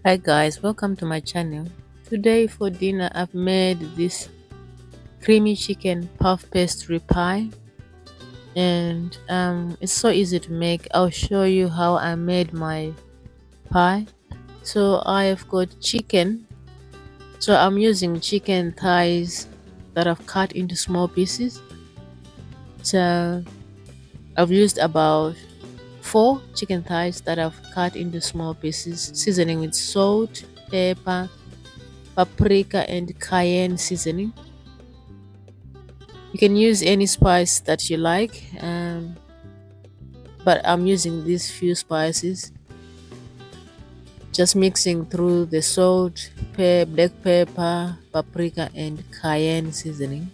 Hi guys, welcome to my channel. Today for dinner I've made this creamy chicken puff pastry pie and it's so easy to make. I'll show you how I made my pie. So I've got chicken. So I'm using chicken thighs that I've cut into small pieces. So I've used about 4 chicken thighs that I've cut into small pieces, seasoning with salt, pepper, paprika and cayenne seasoning. You can use any spice that you like, but I'm using these few spices. Just mixing through the salt, black pepper, paprika, and cayenne seasoning.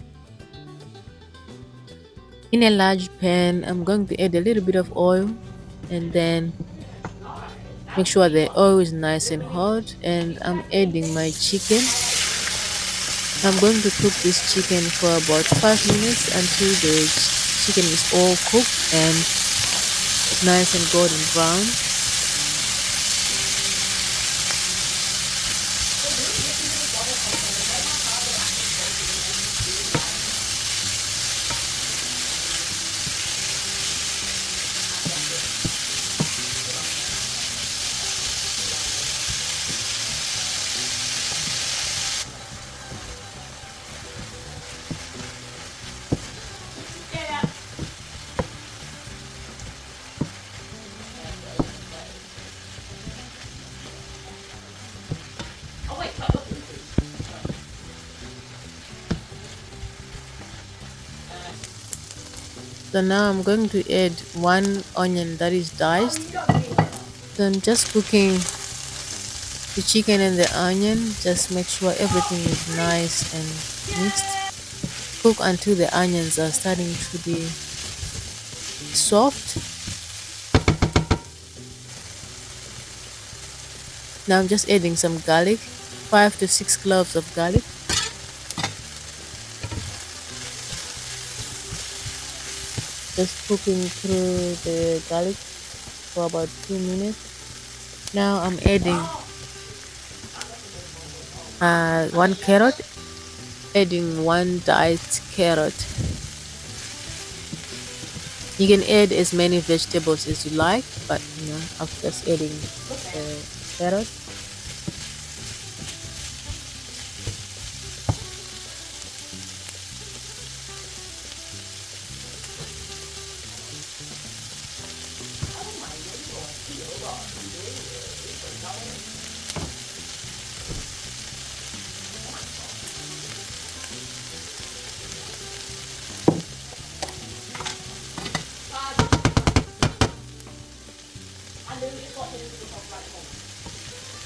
In a large pan, I'm going to add a little bit of oil and then make sure the oil is nice and hot. And I'm adding my chicken. I'm going to cook this chicken for about 5 minutes until the chicken is all cooked and nice and golden brown. So now I'm going to add 1 onion that is diced. So I'm just cooking the chicken and the onion. Just make sure everything is nice and mixed. Cook until the onions are starting to be soft. Now I'm just adding some garlic, 5 to 6 cloves of garlic. Just cooking through the garlic for about 2 minutes. Now I'm adding 1 carrot, adding 1 diced carrot. You can add as many vegetables as you like, but I'm just adding carrot.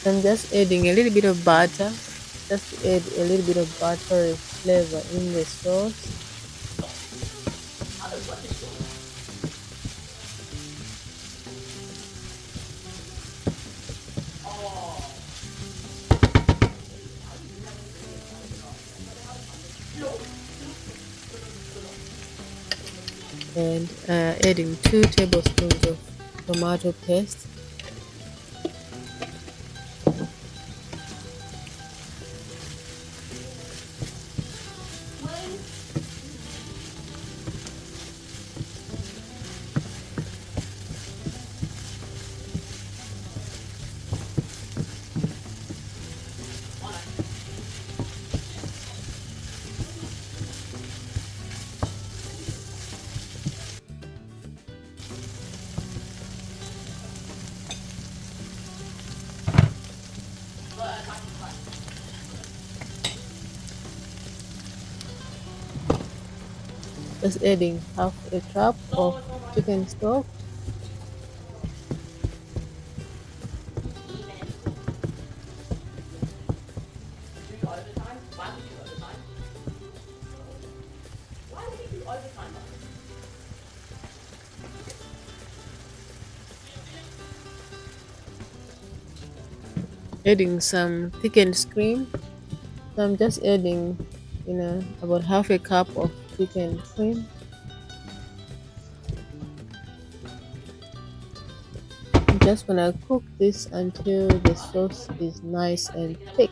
I'm just adding a little bit of butter, just to add a little bit of buttery flavor in the sauce. And adding 2 tablespoons of tomato paste. Just adding half a cup of chicken stock. Adding some thickened cream. So I'm just adding, about half a cup of thickened cream. I'm just gonna cook this until the sauce is nice and thick.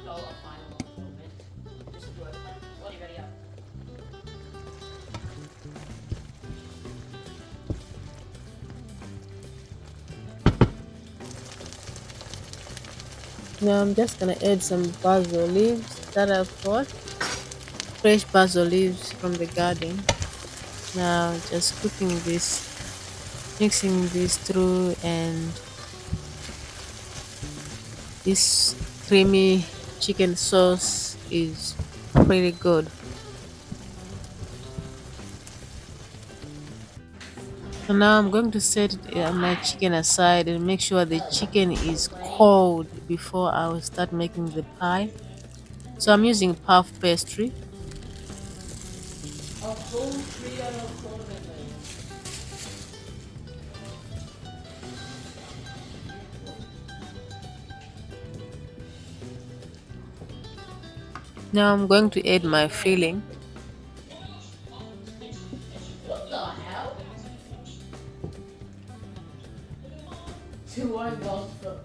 Now I'm just gonna add some basil leaves that I've got, fresh basil leaves from the garden. Now just cooking this, mixing this through, and this creamy chicken sauce is pretty good. So now I'm going to set my chicken aside and make sure the chicken is cold before I will start making the pie. So I'm using puff pastry. Now I'm going to add my filling. What the hell? Two own goals for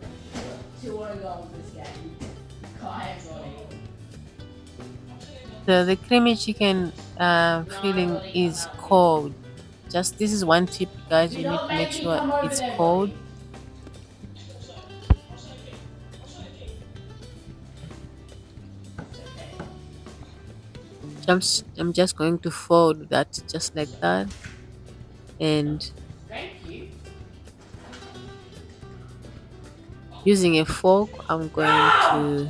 two own goals this game. Kai got it. So the creamy chicken filling is cold. Just this is one tip, guys. Do You need not to make make me sure come over it's there, cold. buddy. I'm just going to fold that just like that, and Thank you. using a fork, I'm going to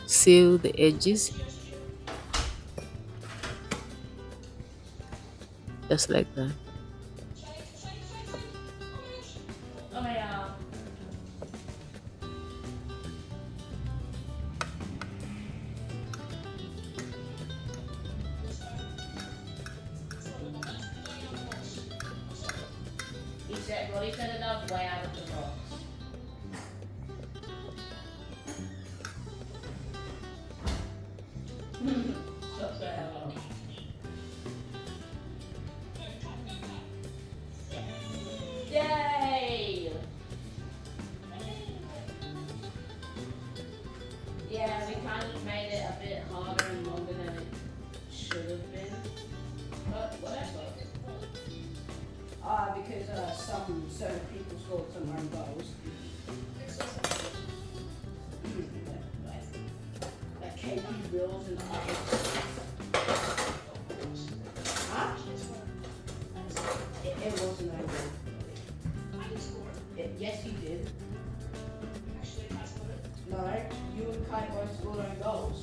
seal the edges just like that. Oh yeah. He said enough way out of the box. Shut the hell up. Yay! Yeah, we kind of made it a bit harder and longer than it should have been. But whatever. Because some certain people scored some own goals. Like KP Wills and others. Huh? It wasn't over. Yes, you did. No, you and Kai both scored own goals.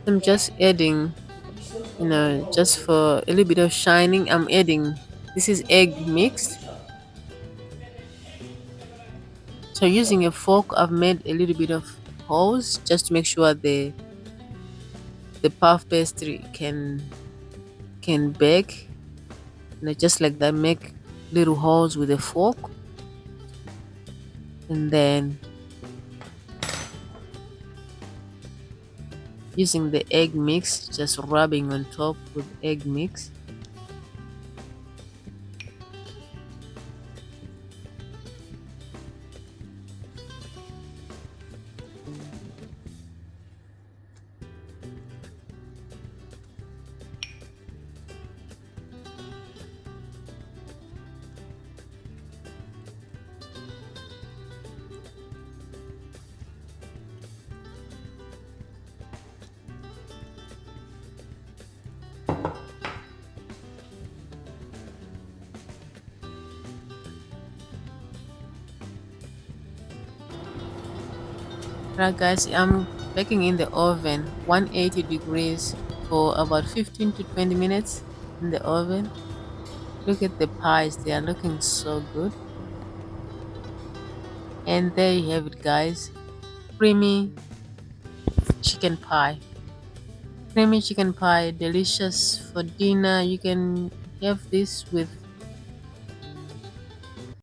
I'm just adding, You still you scored one know, goal. just for a little bit of shining, I'm adding, this is egg mixed. So using a fork, I've made a little bit of holes just to make sure the puff pastry can bake. Just like that, make little holes with a fork, and then using the egg mix, just rubbing on top with egg mix. Right, guys, I'm baking in the oven 180 degrees for about 15 to 20 minutes in the oven. Look at the pies, they are looking so good. And there you have it, guys. Creamy chicken pie. Creamy chicken pie, delicious for dinner. You can have this with